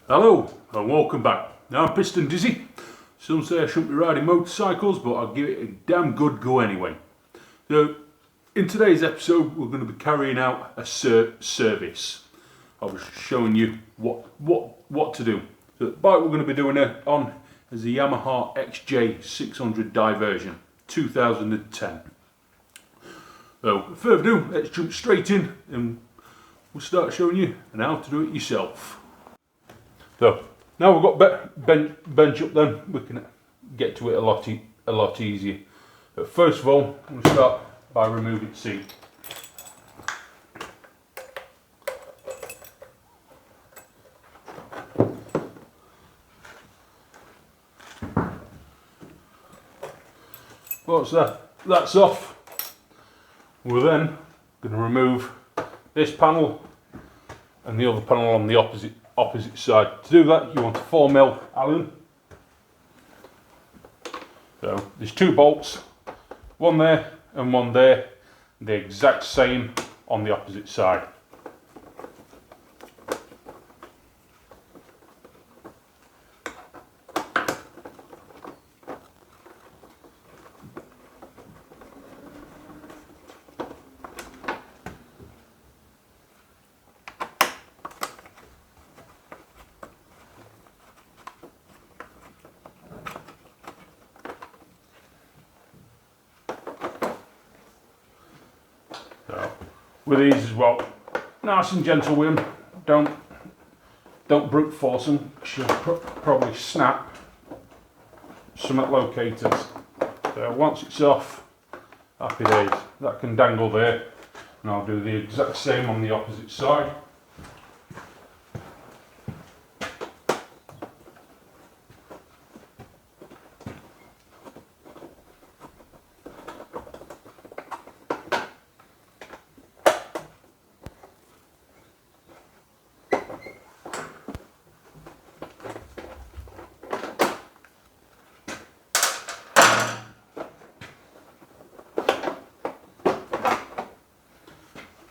Hello and welcome back. Now I'm piston dizzy. Some say I shouldn't be riding motorcycles, but I'll give it a damn good go anyway. So in today's episode we're going to be carrying out a service. I was showing you what to do. So the bike we're going to be doing it on is the Yamaha XJ6 diversion 2010. So without further ado, let's jump straight in and we'll start showing you how to do it yourself. So now we've got bench up, then we can get to it a lot easier. But first of all, we'll start by removing the seat. Once that's off, we're then going to remove this panel and the other panel on the opposite side. To do that, you want a 4mm Allen. So there's two bolts, one there and one there, the exact same on the opposite side. So, with these as well, nice and gentle with them. Don't brute force them, because you'll probably snap some locators. So once it's off, happy days. That can dangle there, and I'll do the exact same on the opposite side.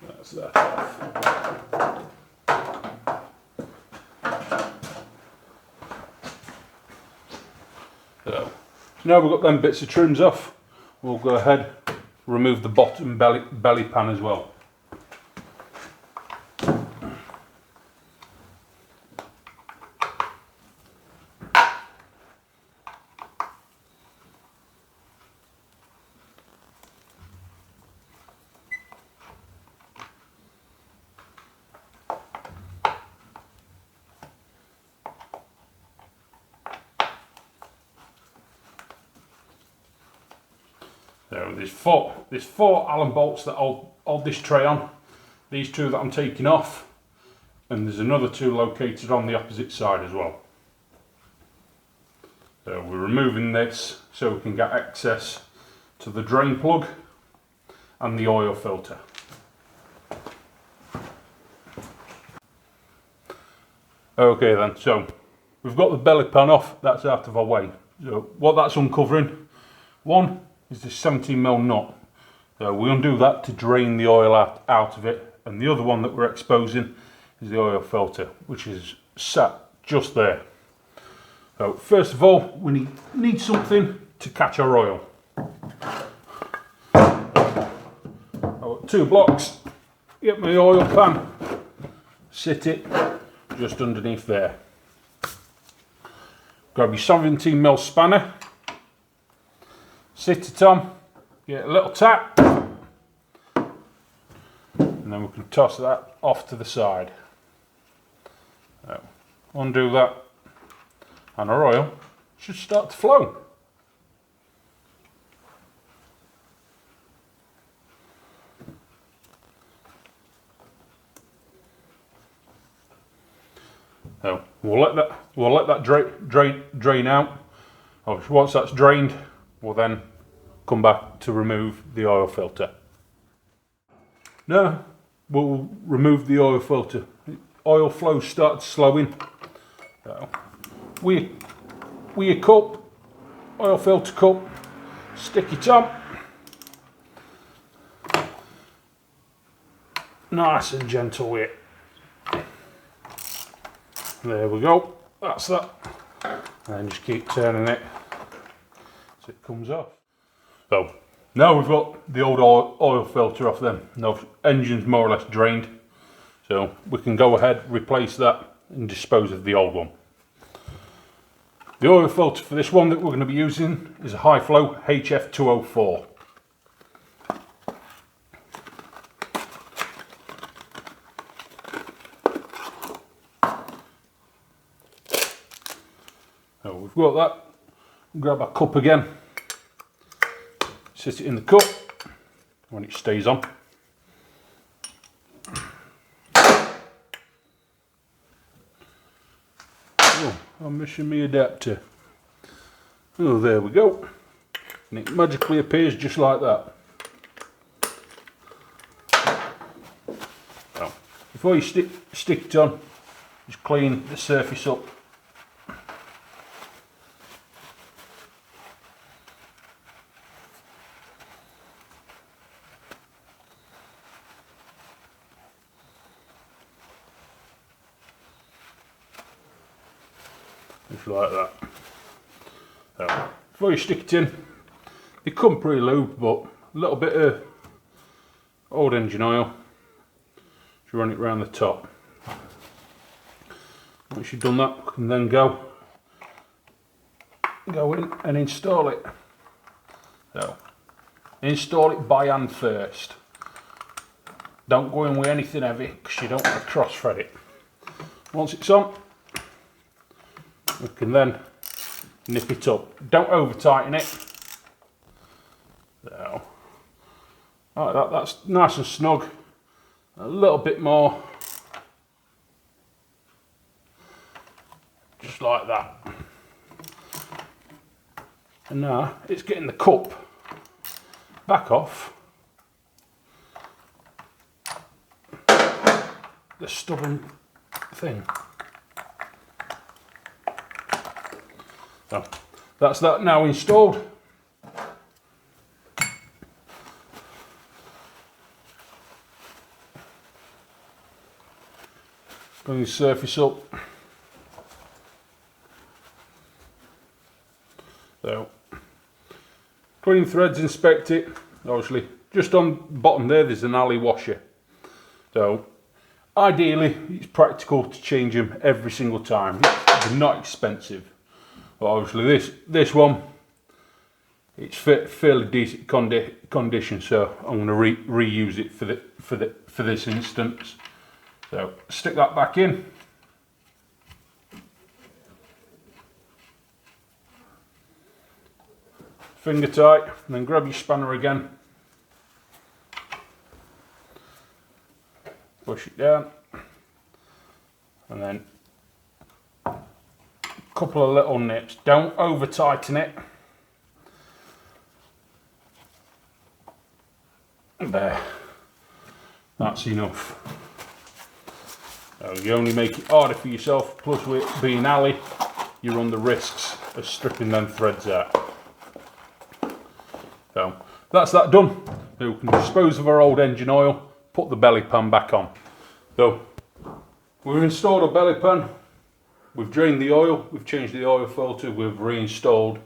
That's that off. So now we've got them bits of trims off, we'll go ahead remove the bottom belly pan as well. So there's four Allen bolts that hold this tray on. These two that I'm taking off, and there's another two located on the opposite side as well. So we're removing this so we can get access to the drain plug and the oil filter. Okay then, so we've got the belly pan off, that's out of our way. So what that's uncovering, one is this 17mm nut. So we undo that to drain the oil out of it, and the other one that we're exposing is the oil filter, which is sat just there. So first of all, we need something to catch our oil. I've got two blocks, get my oil pan, sit it just underneath there. Grab your 17mm spanner, sit it on, get a little tap, and then we can toss that off to the side. So, undo that, and our oil should start to flow. So we'll let that drain out. Once that's drained, we'll then come back to remove the oil filter. Now we'll remove the oil filter. The oil flow starts slowing. So with your cup, oil filter cup, stick it on. Nice and gentle with it. There we go, that's that. And just keep turning it so it comes off. So now we've got the old oil filter off them. Now engine's more or less drained, so we can go ahead, replace that and dispose of the old one. The oil filter for this one that we're going to be using is a high flow HF204. So we've got that. We'll grab our cup again, sit it in the cup when it stays on. Oh, I'm missing my adapter. Oh, there we go. And it magically appears just like that. So, before you stick it on, just clean the surface up. Just like that. So, before you stick it in, they come pre-lubed, but a little bit of old engine oil, just run it around the top. Once you've done that, you can then go in and install it. So, install it by hand first. Don't go in with anything heavy because you don't want to cross thread it. Once it's on, we can then nip it up. Don't over tighten it. So, like that, that's nice and snug. A little bit more. Just like that. And now it's getting the cup back off the stubborn thing. So that's that now installed. Bring the surface up. So clean threads, inspect it. Obviously just on bottom there's an alley washer. So ideally it's practical to change them every single time. They're not expensive. But obviously this one, it's fairly decent condition, so I'm going to reuse it for this instance. So stick that back in. Finger tight, and then grab your spanner again. Push it down, and then couple of little nips. Don't over tighten it. There, that's enough. So you only make it harder for yourself, plus with it being alley you run the risks of stripping them threads out. So that's that done. So we can dispose of our old engine oil, put the belly pan back on. So we've installed a belly pan. We've drained the oil, we've changed the oil filter, we've reinstalled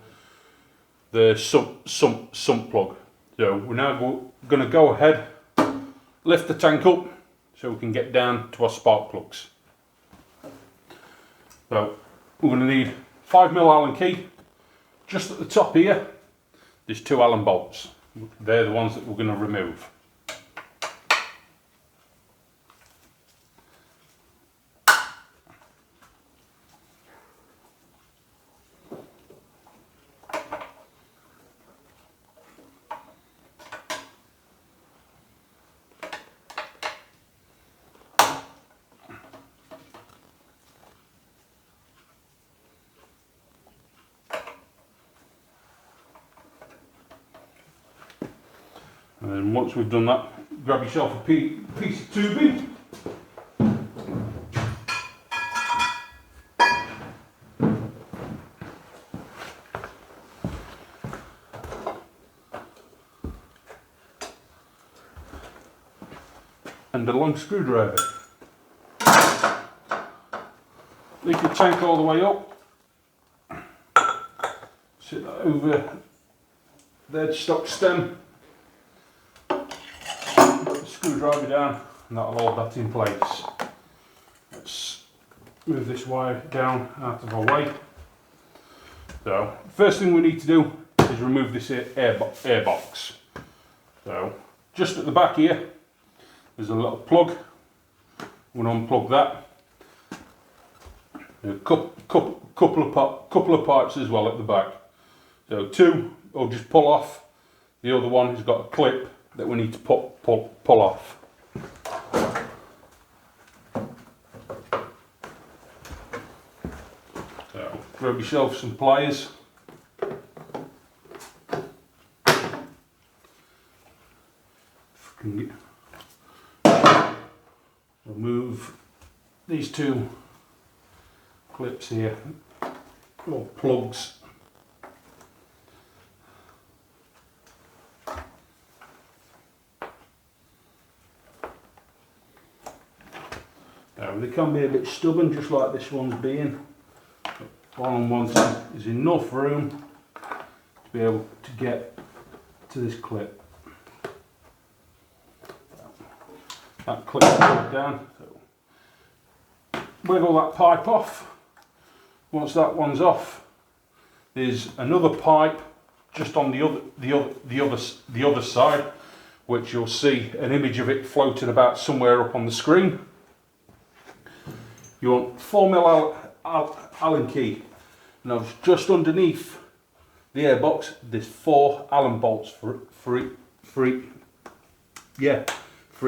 the sump plug. So we're now going to go ahead, lift the tank up so we can get down to our spark plugs. So we're going to need 5mm Allen key. Just at the top here, there's 2 Allen bolts. They're the ones that we're going to remove. And then once we've done that, grab yourself a piece of tubing. And a long screwdriver. liquid tank all the way up. Sit that over the headstock stem. Put the screwdriver down and that'll hold that in place. Let's move this wire down out of our way. So, first thing we need to do is remove this air box. So, just at the back here, there's a little plug. We're going to unplug that. A couple of pipes as well at the back. So two will just pull off. The other one has got a clip that we need to pull off. So grab yourself some pliers. Remove these two clips here, or plugs. Now they can be a bit stubborn, just like this one's being. All I'm wanting is enough room to be able to get to this clip. That clip goes down. So wiggle that pipe off. Once that one's off, there's another pipe just on the other side, which you'll see an image of it floating about somewhere up on the screen. You want 4mm Allen key. Now just underneath the airbox, there's 4 Allen bolts for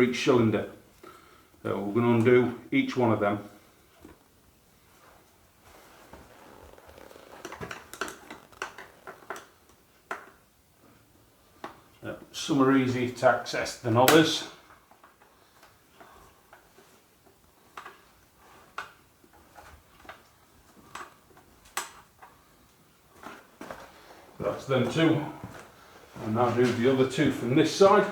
each cylinder. So we're going to undo each one of them. Some are easier to access than others. That's them two. And now do the other two from this side.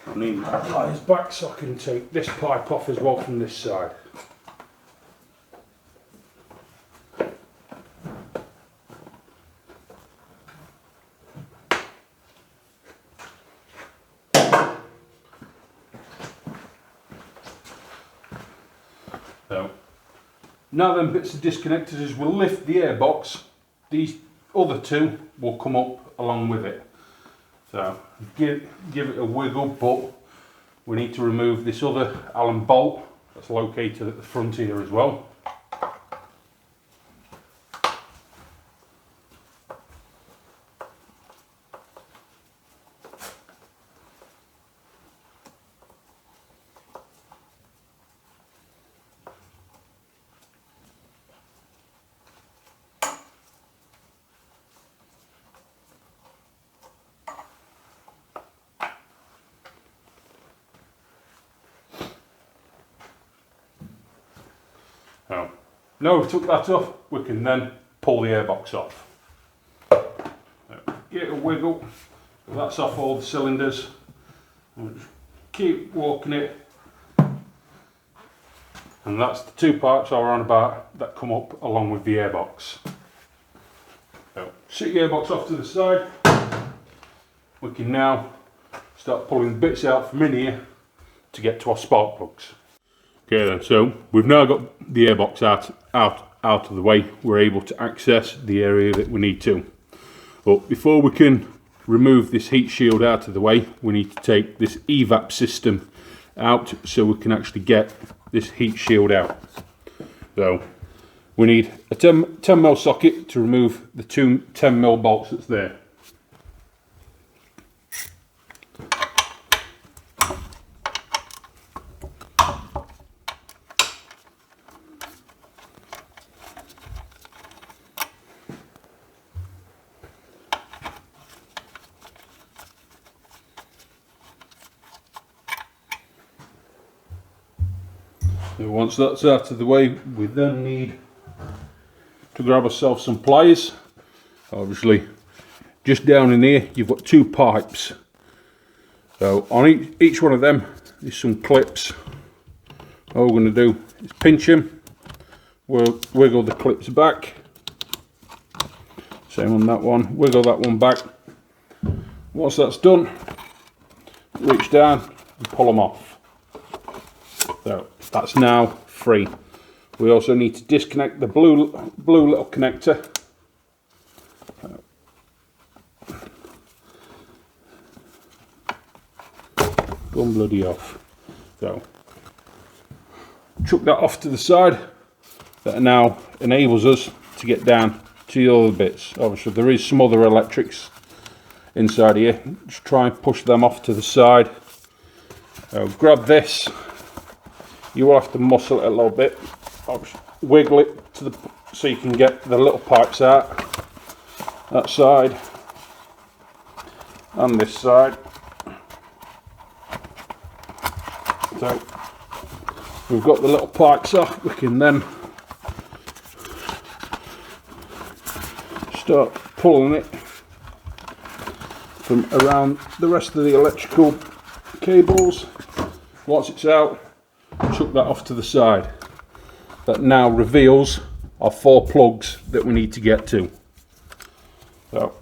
I need my pliers back so I can take this pipe off as well from this side. So, now them bits are disconnected, as we'll lift the airbox, these other two will come up along with it. So give it a wiggle, but we need to remove this other Allen bolt that's located at the front here as well. Now we've took that off, we can then pull the airbox off. Give it a wiggle, that's off all the cylinders. Keep walking it, and that's the two parts I were on about that come up along with the airbox. So sit the airbox off to the side. We can now start pulling the bits out from in here to get to our spark plugs. Okay then, so we've now got the airbox out of the way. We're able to access the area that we need to. But before we can remove this heat shield out of the way, we need to take this evap system out so we can actually get this heat shield out. So we need a 10mm socket to remove the two 10mm bolts that's there. So once that's out of the way, we then need to grab ourselves some pliers. Obviously, just down in here, you've got 2 pipes. So on each one of them is some clips. All we're going to do is pinch them, we'll wiggle the clips back. Same on that one, wiggle that one back. Once that's done, reach down and pull them off. So that's now free. We also need to disconnect the blue little connector. Gone bloody off. So chuck that off to the side. That now enables us to get down to the other bits. Obviously there is some other electrics inside here. Just try and push them off to the side. Grab this. You will have to muscle it a little bit. Obviously, wiggle it to the so you can get the little pipes out. That side and this side. So we've got the little pipes off. We can then start pulling it from around the rest of the electrical cables. Once it's out, chuck that off to the side. That now reveals our 4 plugs that we need to get to. So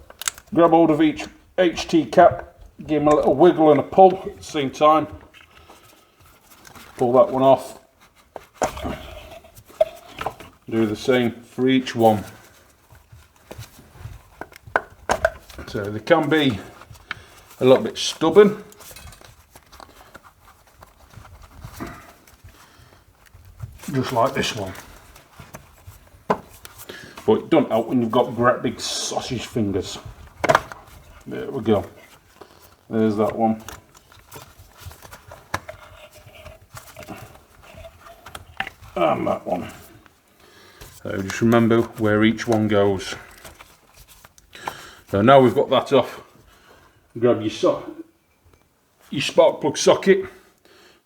grab hold of each HT cap, give them a little wiggle and a pull at the same time. Pull that one off. Do the same for each one. So they can be a little bit stubborn. Just like this one. But it don't help when you've got great big sausage fingers. There we go. There's that one. And that one. So just remember where each one goes. So now we've got that off, grab your spark plug socket.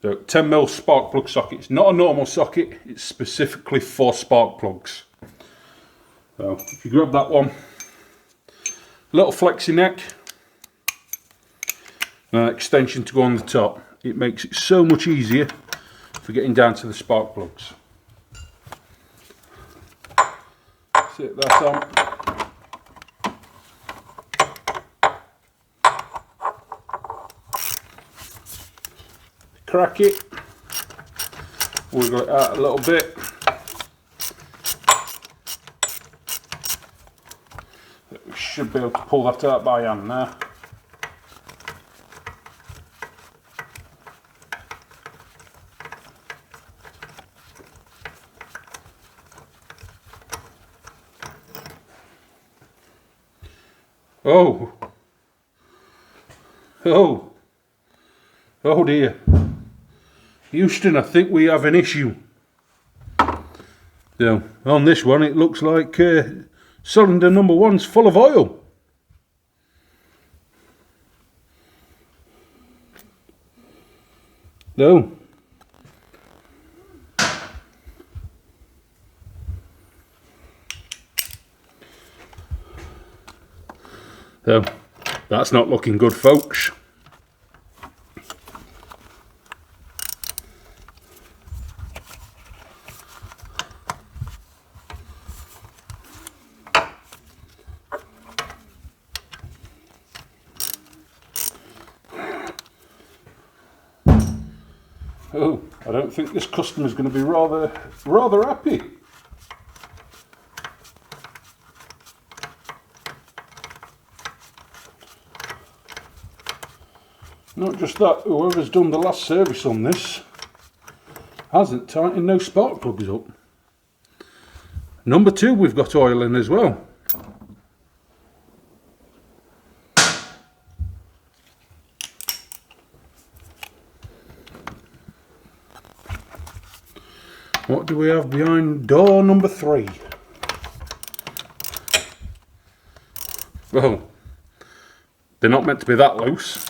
So 10mm spark plug socket. It's not a normal socket, it's specifically for spark plugs. So if you grab that one, little flexi neck, and an extension to go on the top. It makes it so much easier for getting down to the spark plugs. Sit that on. Crack it, wiggle it out a little bit. We should be able to pull that out by hand now. Oh, oh, oh dear. Houston, I think we have an issue. So, on this one it looks like cylinder number 1's full of oil. No. So, that's not looking good, folks. Oh, I don't think this customer's going to be rather happy. Not just that, whoever's done the last service on this hasn't tightened no spark plugs up. Number 2, we've got oil in as well. What do we have behind door number 3? Well, they're not meant to be that loose.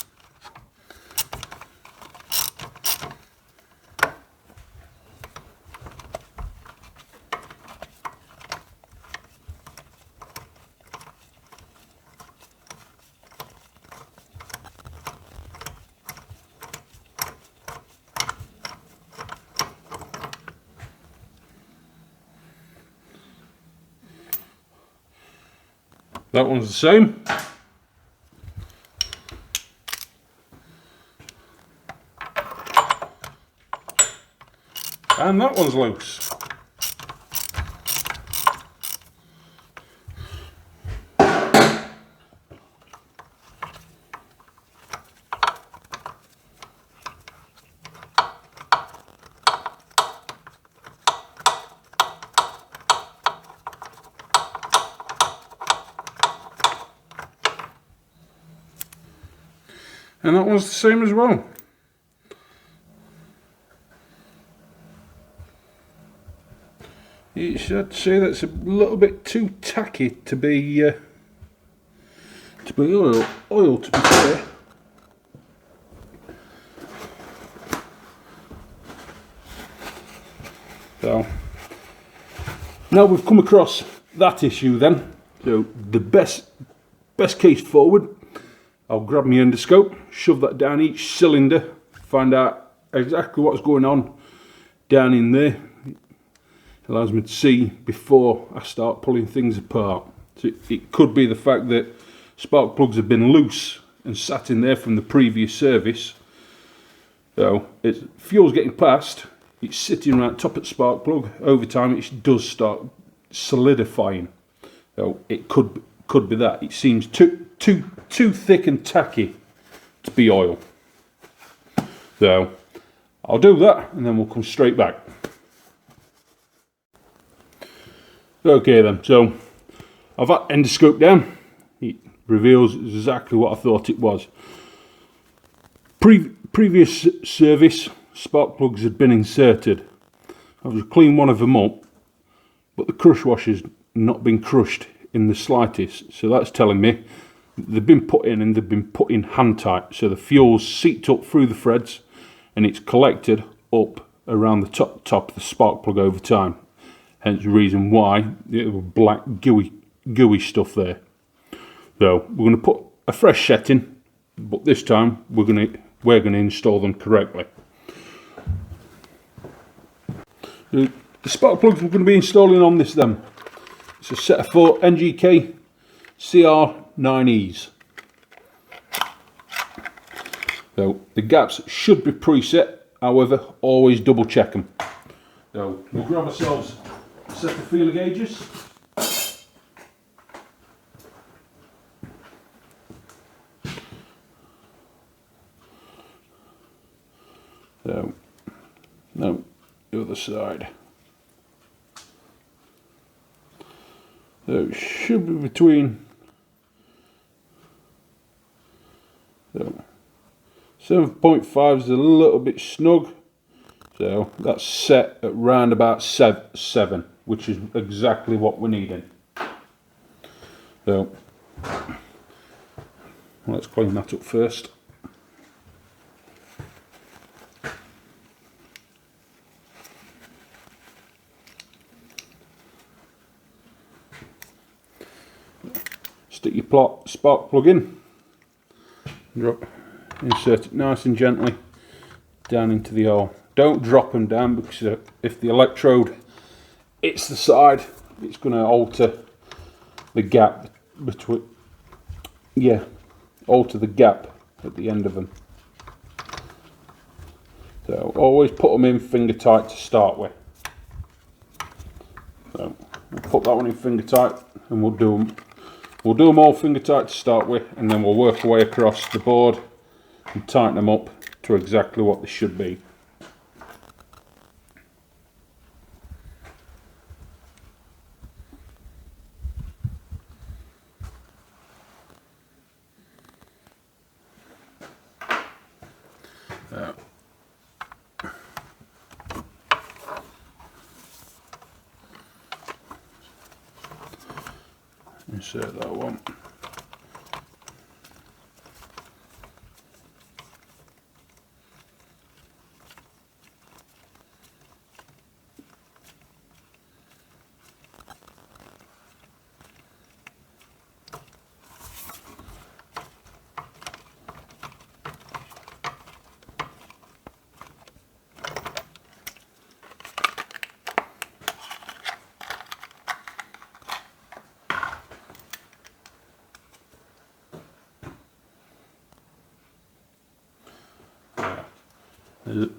That one's the same. And that one's loose. And that one's the same as well. I'd say that's a little bit too tacky to be oil, to be fair. So now we've come across that issue then. So the best case forward, I'll grab my endoscope, shove that down each cylinder, find out exactly what's going on down in there. It allows me to see before I start pulling things apart. So it could be the fact that spark plugs have been loose and sat in there from the previous service. So fuel's getting passed, it's sitting right top of the spark plug. Over time it does start solidifying. So it could be that. It seems too thick and tacky to be oil. So I'll do that and then we'll come straight back. Okay then, so I've had endoscope down. It reveals exactly what I thought it was. Previous service, spark plugs had been inserted. I was clean one of them up, but the crush washer's not been crushed in the slightest. So that's telling me they've been put in, and they've been put in hand tight. So the fuel's seeped up through the threads and it's collected up around the top of the spark plug over time. Hence the reason why it was black gooey stuff there. So we're going to put a fresh set in, but this time we're going to install them correctly. The spark plugs we're going to be installing on this then. It's a set of 4 NGK CR9Es. So the gaps should be preset, however always double check them. So we'll grab ourselves a set of feeler gauges. So now the other side. So it should be between 7.5 is a little bit snug, so that's set at round about 7, which is exactly what we're needing. So let's clean that up first. Stick your spark plug in, insert it nice and gently down into the hole. Don't drop them down, because if the electrode hits the side, it's going to alter the gap between, alter the gap at the end of them. So always put them in finger tight to start with. So we'll put that one in finger tight, and we'll do them all finger tight to start with, and then we'll work our way across the board and tighten them up to exactly what they should be. Insert that one.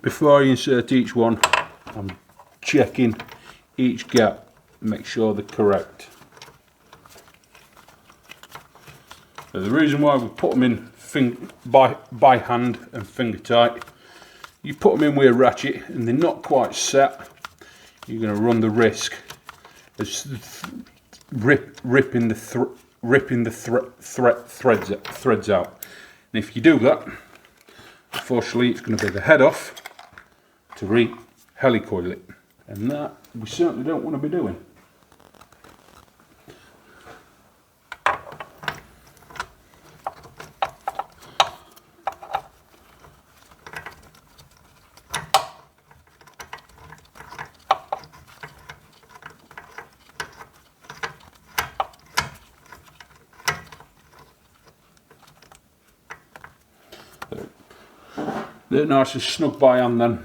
Before I insert each one, I'm checking each gap, make sure they're correct. So the reason why we put them in by hand and finger tight, you put them in with a ratchet and they're not quite set, you're going to run the risk of ripping the threads out. And if you do that, unfortunately it's going to be the head off to helicoil it, and that we certainly don't want to be doing. They're nice and snug by hand then.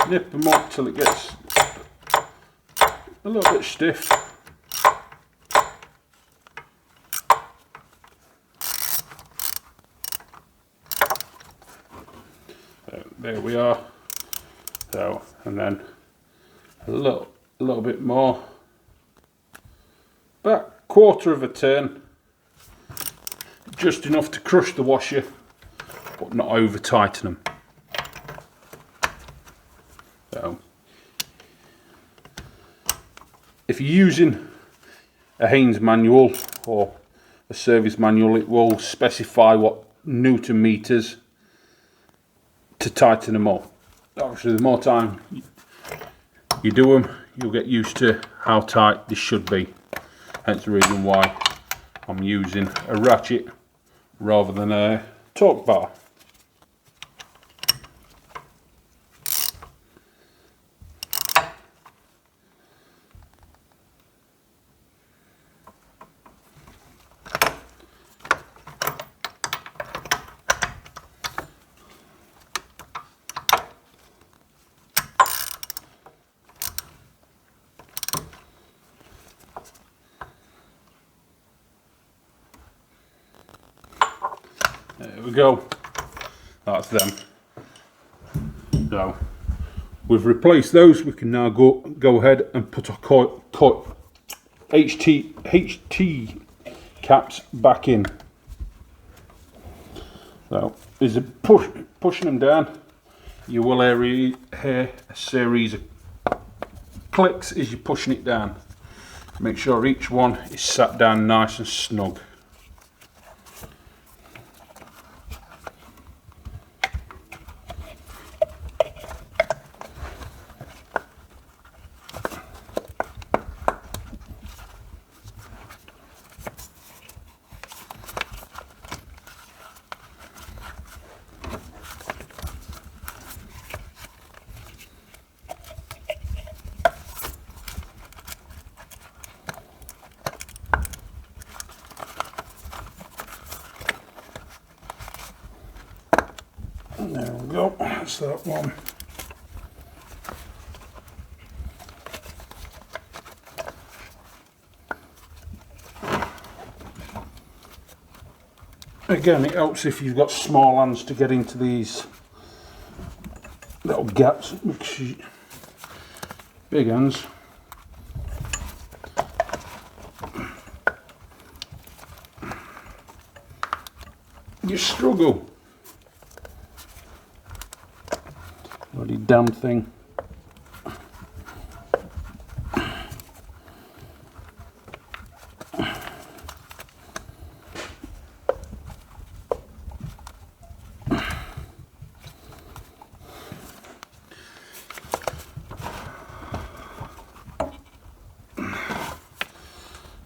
Nip them up till it gets a little bit stiff. There we are. So, and then a little bit more, about quarter of a turn, just enough to crush the washer but not over tighten them. So if you're using a Haynes manual or a service manual, it will specify what Newton meters to tighten them up. Obviously the more time you do them, you'll get used to how tight this should be. Hence the reason why I'm using a ratchet rather than a torque bar. There we go, that's them. So we've replaced those, we can now go ahead and put our HT caps back in. So as you pushing them down, you will hear a series of clicks as you're pushing it down. Make sure each one is sat down nice and snug. There we go, that's that one. Again, it helps if you've got small hands to get into these little gaps. Big hands. You struggle. Bloody damn thing.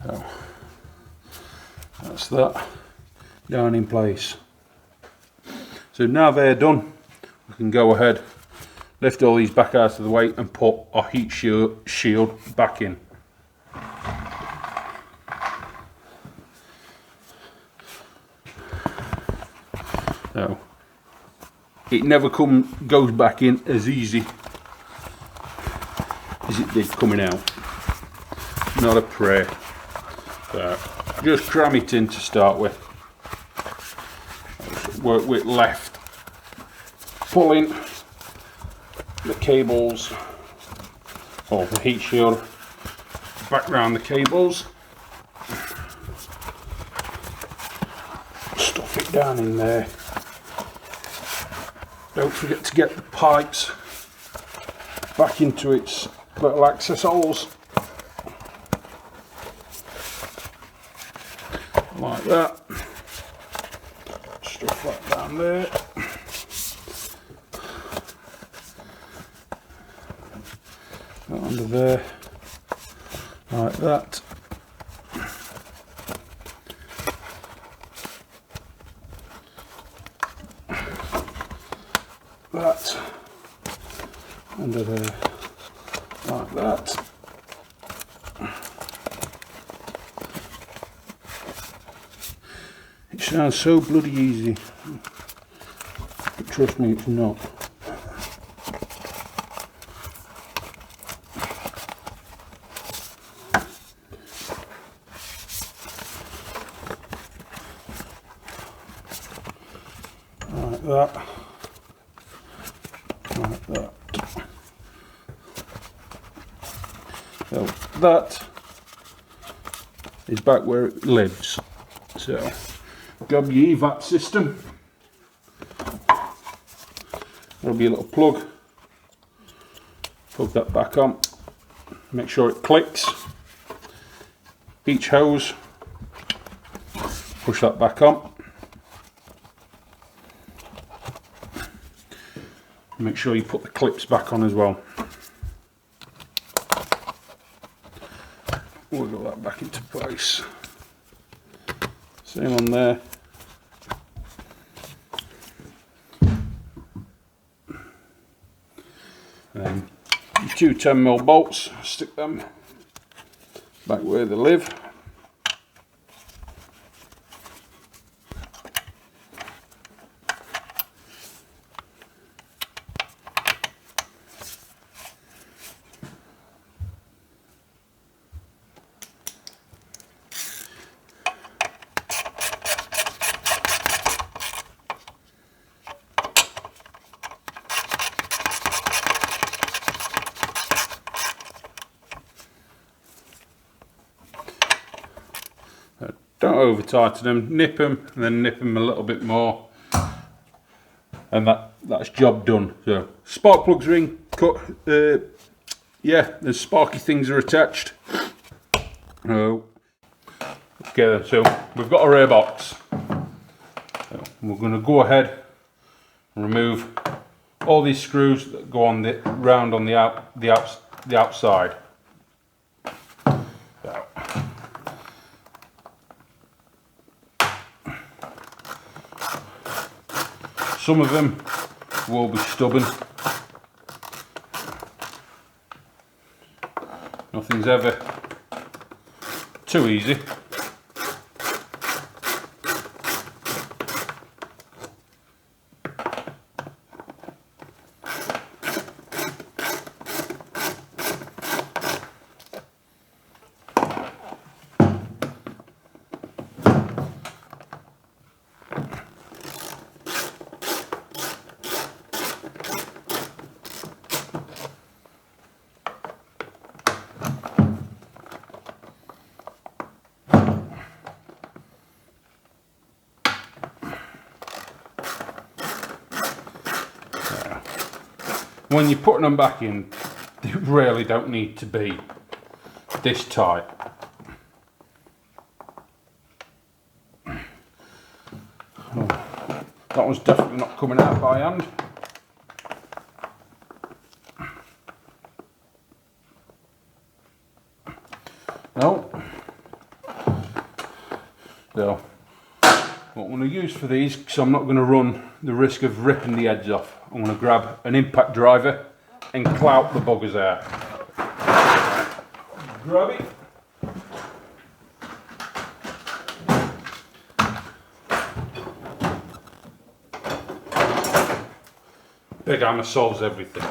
So, that's that down in place. So now they're done, we can go ahead, lift all these back out of the way and put our heat shield back in. So it never goes back in as easy as it did coming out. Not a prayer. So just cram it in to start with. Work with left, pulling the cables or the heat shield back round the cables. Stuff it down in there. Don't forget to get the pipes back into its little access holes. Like that. Stuff that down there. That under there. Like that. That under there, like that. It sounds so bloody easy, but trust me, it's not. Like that. Like that. So that is back where it lives. So grab your EVAP system. There'll be a little plug. Plug that back on. Make sure it clicks. Each hose. Push that back on. Make sure you put the clips back on as well. Wiggle that back into place. Same on there. And then your two 10mm bolts, stick them back where they live. Don't over tighten them, nip them, and then nip them a little bit more, and that's job done. So spark plugs are in, cut. Yeah, the sparky things are attached. Oh, okay, so we've got our air box. So we're going to go ahead and remove all these screws that go on the round on the outside. Some of them will be stubborn. Nothing's ever too easy. When you're putting them back in, they really don't need to be this tight. Oh, that one's definitely not coming out by hand. No. So, what I'm going to use for these, because I'm not going to run the risk of ripping the edge off, I'm going to grab an impact driver and clout the buggers out. Grab it. Big hammer solves everything.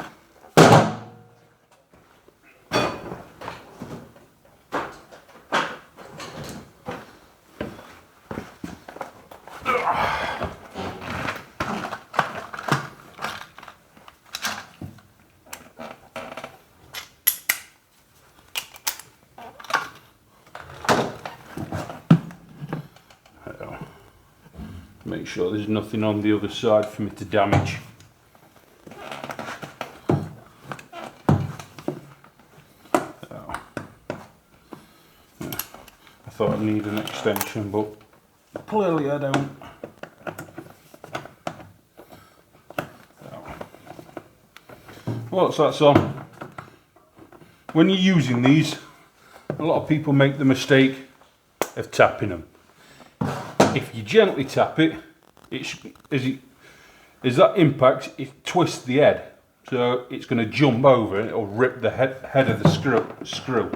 Make sure there's nothing on the other side for me to damage. I thought I needed an extension, but clearly I don't. Once that's on, when you're using these, a lot of people make the mistake of tapping them. If you gently tap it, as that impact, it twists the head, so it's going to jump over and it'll rip the head of the screw.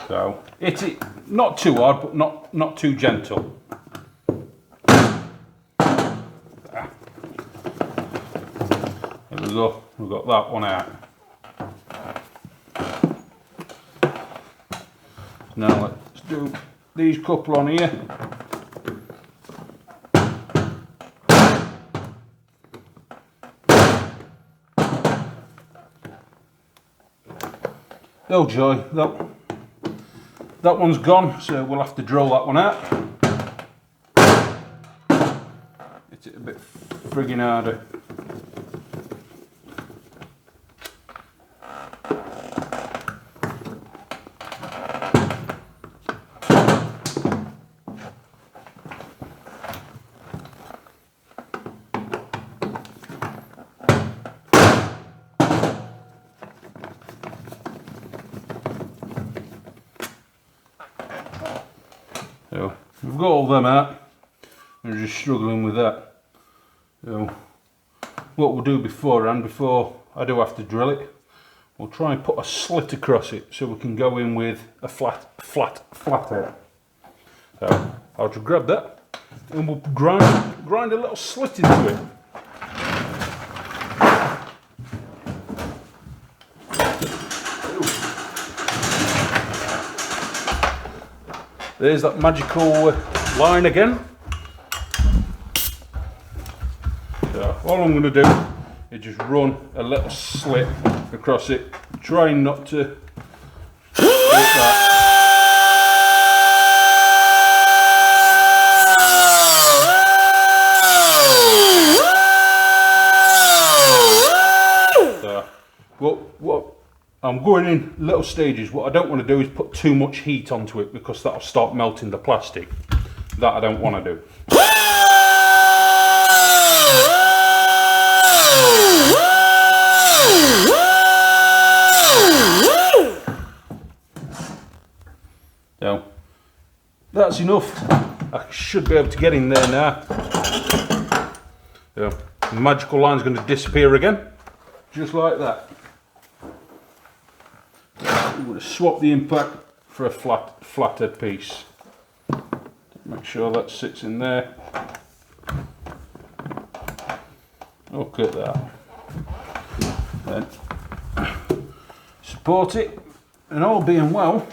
So hit it not too hard, but not too gentle. There we go. We've got that one out. Now let's do these couple on here. Oh joy, that one's gone, so we'll have to drill that one out. Hit it a bit friggin' harder. So we've got all them out. We're just struggling with that. So what we'll do before I do have to drill it, we'll try and put a slit across it so we can go in with a flat head. So I'll just grab that and we'll grind a little slit into it. There's that magical line again. So all I'm going to do is just run a little slit across it, trying not to hit that. What I'm going in little stages. What I don't want to do is put too much heat onto it because that'll start melting the plastic. That I don't want to do. So that's enough. I should be able to get in there now. So the magical line's going to disappear again, just like that. I'm going to swap the impact for a flathead piece. Make sure that sits in there. Look at that. Then support it, and all being well,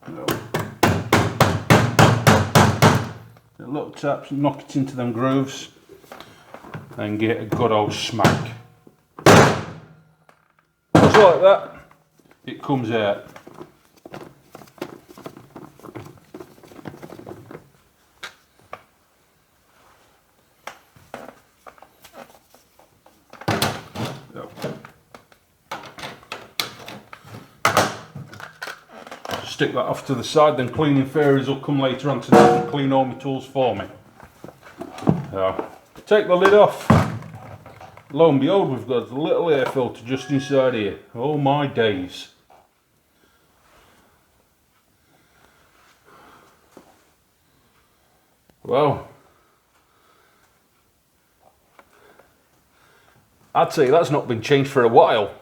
the little taps, knock it into them grooves, and get a good old smack. Just like that. It comes out. Stick that off to the side, then cleaning fairies will come later on tonight and clean all my tools for me. So, take the lid off. Lo and behold, we've got a little air filter just inside here. Oh my days. Well, I'd say that's not been changed for a while.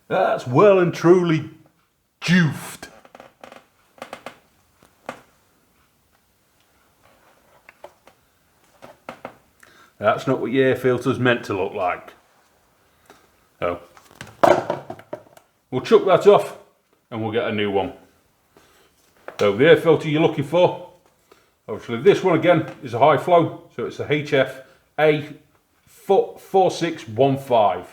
That's well and truly juiced. That's not what your air filter's meant to look like. So, we'll chuck that off and we'll get a new one. So the air filter you're looking for, obviously this one again is a high flow, so it's a HF A4615.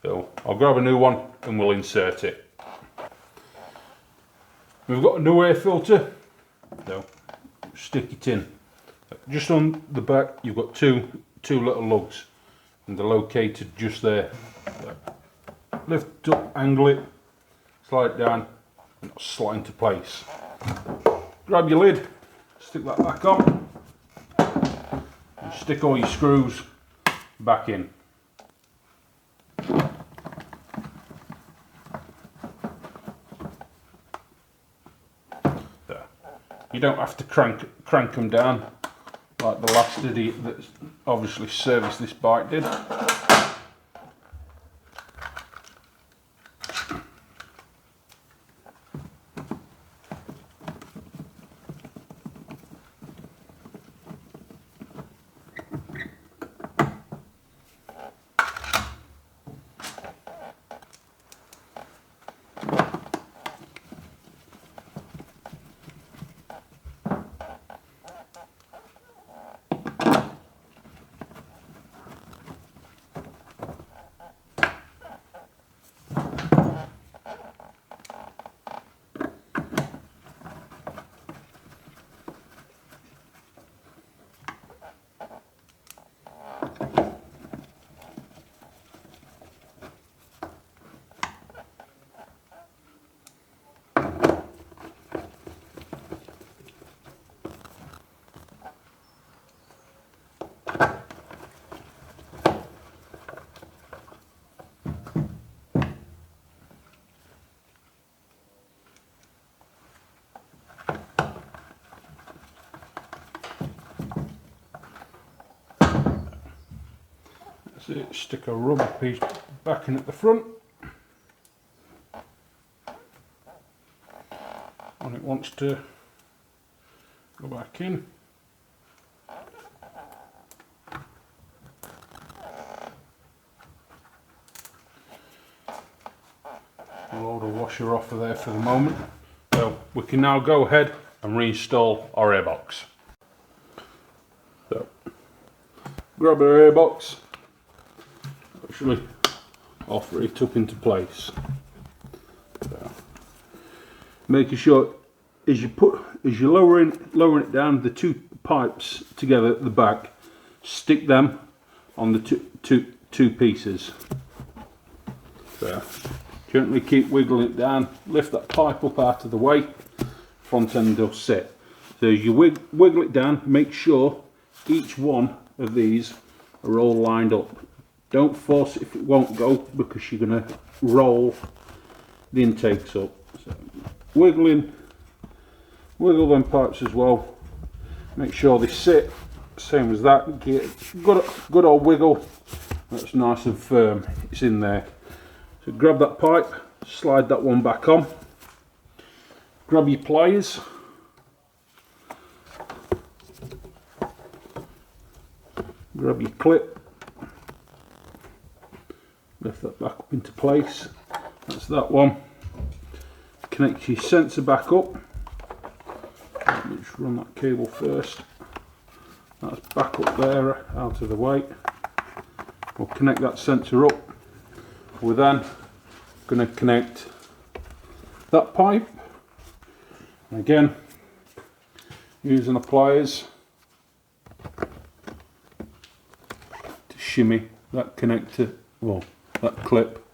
So I'll grab a new one and we'll insert it. We've got a new air filter, so stick it in. Just on the back you've got two little lugs and they're located just there. So lift it up, angle it, slide it down and it'll slot into place. Grab your lid, stick that back on and stick all your screws back in. There. You don't have to crank them down like the last idiot that's obviously serviced this bike did. Stick a rubber piece back in at the front when it wants to go back in. I'll load a washer off of there for the moment. So we can now go ahead and reinstall our airbox. So grab our airbox. Actually offer it up into place. So, making sure as you're lowering it down, the two pipes together at the back, stick them on the two pieces. So, gently keep wiggling it down, lift that pipe up out of the way, front end will sit. So as you wiggle it down, make sure each one of these are all lined up. Don't force it if it won't go, because you're going to roll the intakes up. So wiggle them pipes as well. Make sure they sit, same as that. Get good old wiggle. That's nice and firm. It's in there. So grab that pipe, slide that one back on. Grab your pliers. Grab your clip. Lift that back up into place. That's that one. Connect your sensor back up. Let me just run that cable first. That's back up there, out of the way. We'll connect that sensor up. We're then going to connect that pipe. And again, using the pliers to shimmy that connector, well, that clip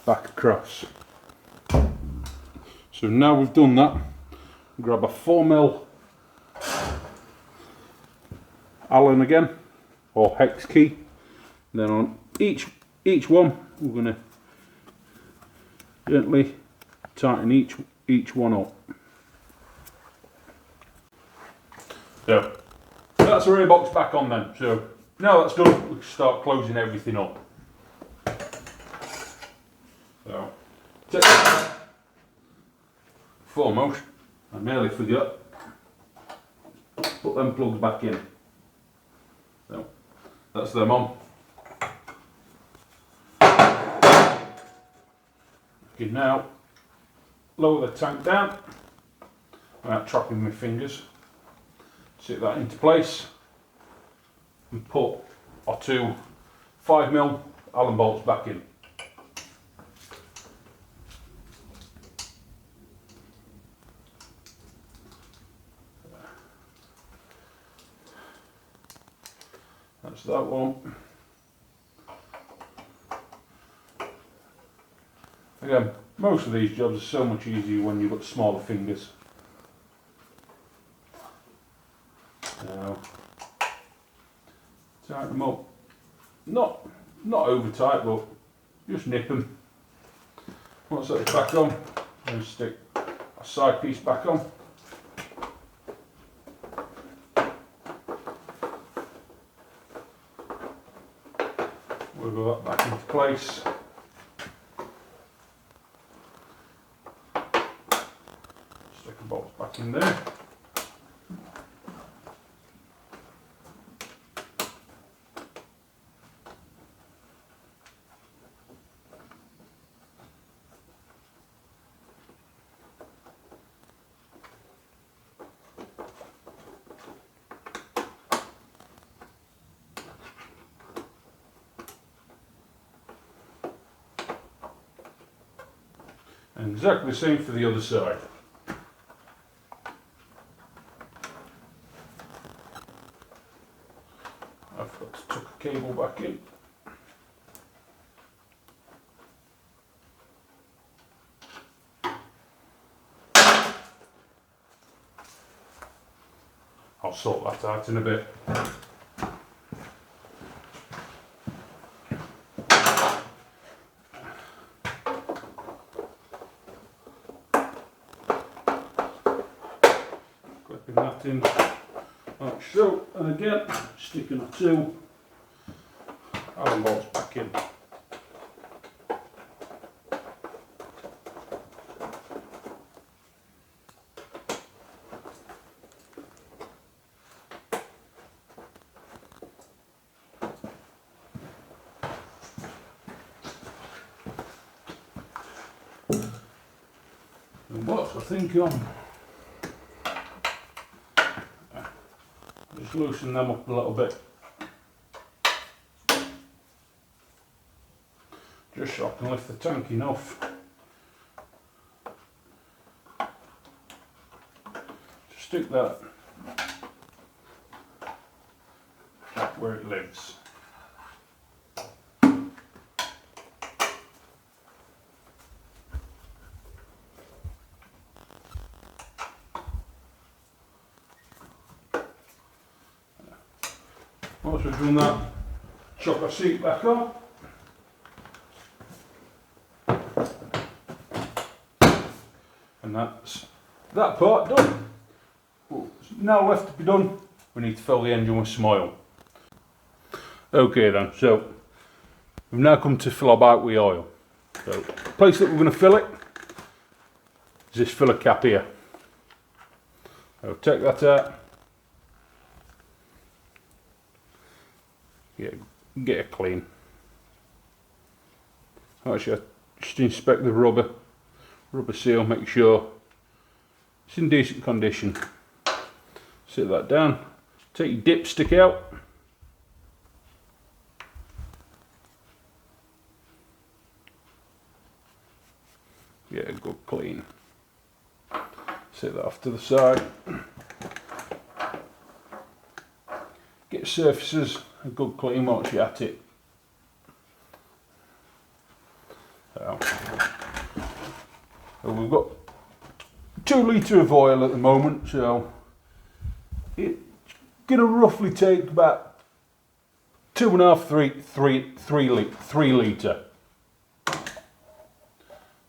back across. So now we've done that, grab a 4mm Allen again, or hex key. Then on each one we're going to gently tighten each one up. So that's our airbox back on then. So now that's done, we can start closing everything up. So, foremost, I nearly forgot, put them plugs back in. So, that's them on. You can now lower the tank down, without trapping my fingers. Sit that into place and put our two 5mm Allen bolts back in. That's that one. Again, most of these jobs are so much easier when you've got smaller fingers. Now, tighten them up. Not over tight, but just nip them. Once that's back on, I'm going to stick a side piece back on. Wiggle that back into place. Stick the bolts back in there. And exactly the same for the other side. I've got to tuck a cable back in. I'll sort that out in a bit. Clipping that in like so, and again sticking our two Allen bolts back in. And what I think on, just loosen them up a little bit, just so I can lift the tank enough. Just stick that where it lives. Once we've done that, chuck our seat back on. And that's that part done. Now left to be done, we need to fill the engine with some oil. Okay then, so we've now come to fill our bike with oil. So the place that we're going to fill it is this filler cap here. So take that out. Get it clean. Actually, just inspect the rubber seal, make sure it's in decent condition. Sit that down, take your dipstick out. Get a good clean. Sit that off to the side. Get surfaces a good clean once you're at it. So we've got 2 litres of oil at the moment, so it's going to roughly take about 2.5, 3 litre.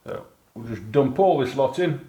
So we'll just dump all this lot in.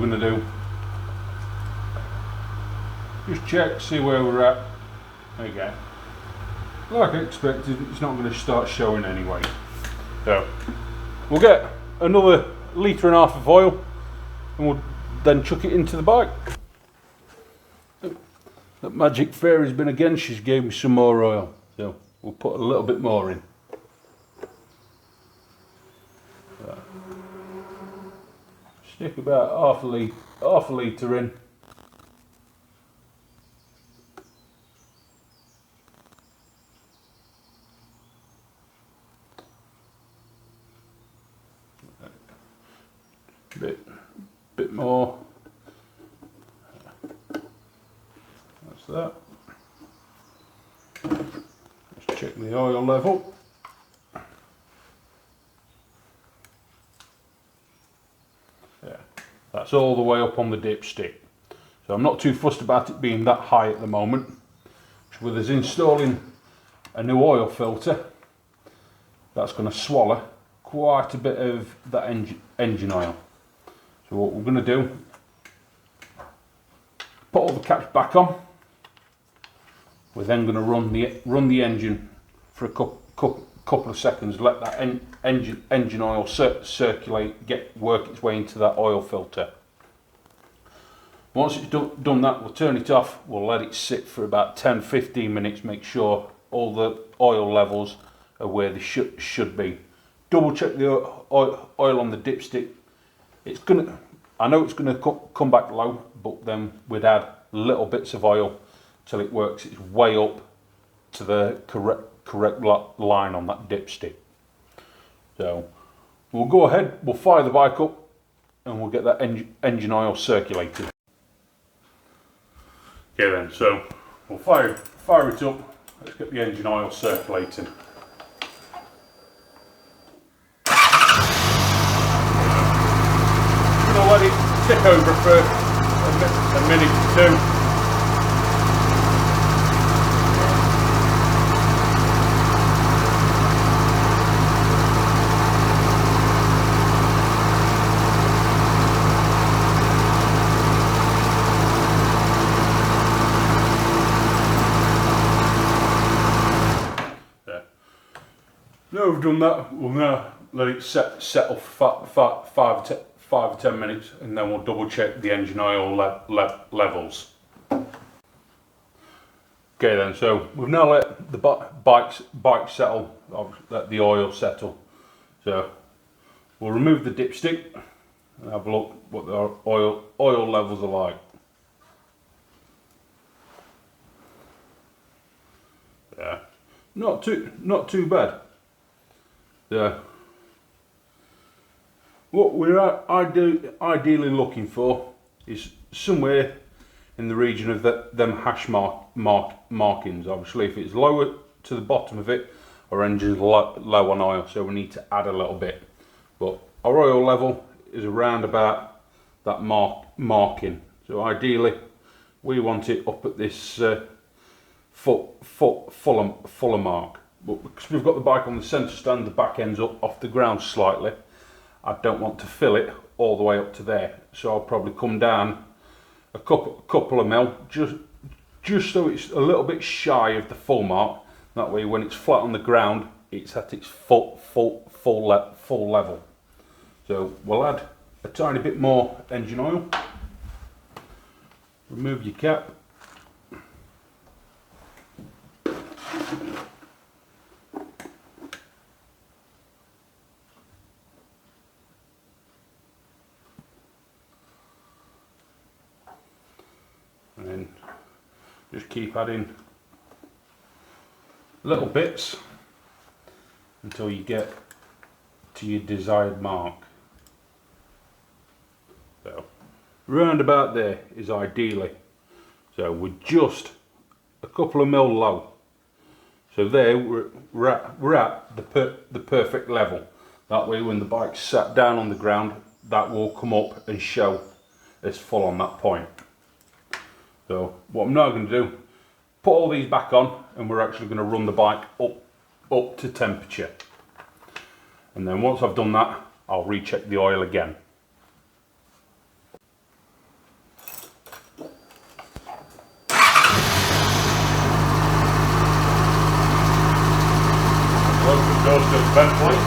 going to do, just check, see where we're at. Okay, like I expected, it's not going to start showing anyway. So we'll get another litre and a half of oil and we'll then chuck it into the bike. That magic fairy's been again, she's gave me some more oil, so we'll put a little bit more in. So, stick about half a litre in. Bit more. That's that. Let's check the oil level. Yeah, that's all the way up on the dipstick. So I'm not too fussed about it being that high at the moment. With us installing a new oil filter, that's going to swallow quite a bit of that engine oil. So what we're going to do, put all the caps back on. We're then going to run the engine for a couple of seconds, let that engine oil circulate, work its way into that oil filter. Once it's done that, we'll turn it off. We'll let it sit for about 10-15 minutes. Make sure all the oil levels are where they should be. Double check the oil on the dipstick. I know it's gonna come back low, but then we'd add little bits of oil till it works its way up to the correct line on that dipstick. So we'll go ahead, we'll fire the bike up and we'll get that engine oil circulated. Okay then, so we'll fire it up. Let's get the engine oil circulating. I'll let it tick over for a minute or two. Yeah. Now we've done that, we'll now let it settle for 5 or 10 minutes, and then we'll double check the engine oil levels. Okay then, so we've now let the bike settle, let the oil settle. So we'll remove the dipstick and have a look what the oil levels are like. Yeah, not too bad. Yeah. What we're ideally looking for is somewhere in the region of them hash markings. Obviously, if it's lower to the bottom of it, our engine's low on oil, so we need to add a little bit. But our oil level is around about that marking. So ideally, we want it up at this fuller mark. But because we've got the bike on the centre stand, the back end's up off the ground slightly. I don't want to fill it all the way up to there, so I'll probably come down a couple of mil, just so it's a little bit shy of the full mark. That way, when it's flat on the ground, it's at its full level. So we'll add a tiny bit more engine oil. Remove your cap. And then just keep adding little bits until you get to your desired mark. So round about there is ideally. So we're just a couple of mil low. So there we're at the perfect level. That way when the bike's sat down on the ground, that will come up and show it's full on that point. So what I'm now going to do, put all these back on, and we're actually going to run the bike up to temperature. And then once I've done that, I'll recheck the oil again. Welcome goes to the vent plate.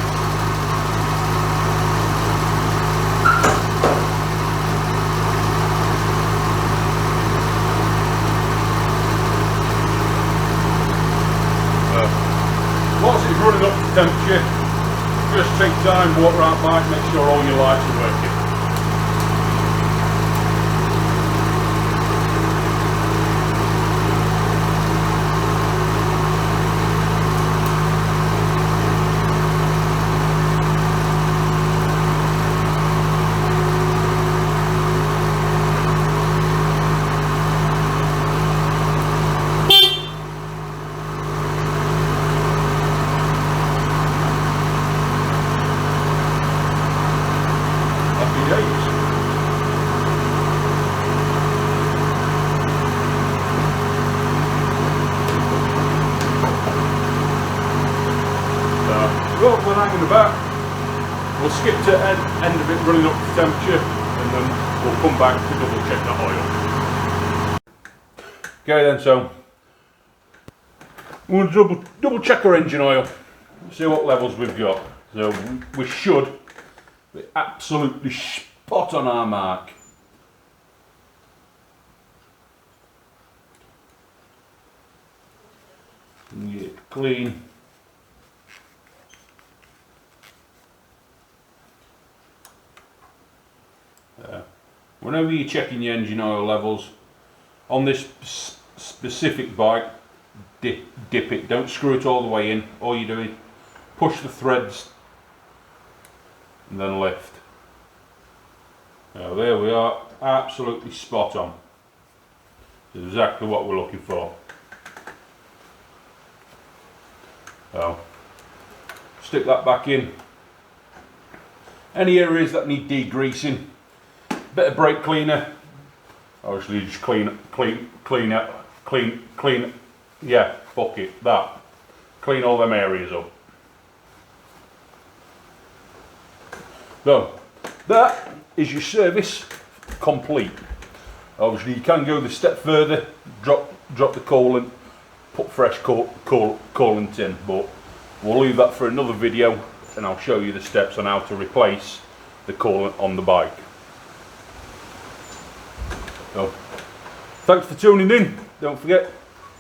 Whilst it's running up to temperature, just take time, walk around back, make sure all your lights are working. Well, we're hanging about. We'll skip to end of it running up to temperature, and then we'll come back to double check the oil. Okay then, so we'll double check our engine oil, see what levels we've got. So we should be absolutely spot on our mark. Get it clean. Whenever you're checking your engine oil levels on this specific bike, dip it, don't screw it all the way in. All you're doing, push the threads and then lift. Now there we are, absolutely spot on. This is exactly what we're looking for. So stick that back in. Any areas that need degreasing, bit of brake cleaner, obviously just clean, yeah, fuck it, that. Clean all them areas up. So, that is your service complete. Obviously you can go the step further, drop the coolant, put fresh coolant in, but we'll leave that for another video and I'll show you the steps on how to replace the coolant on the bike. So, thanks for tuning in. Don't forget,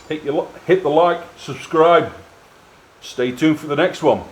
hit the like, subscribe. Stay tuned for the next one.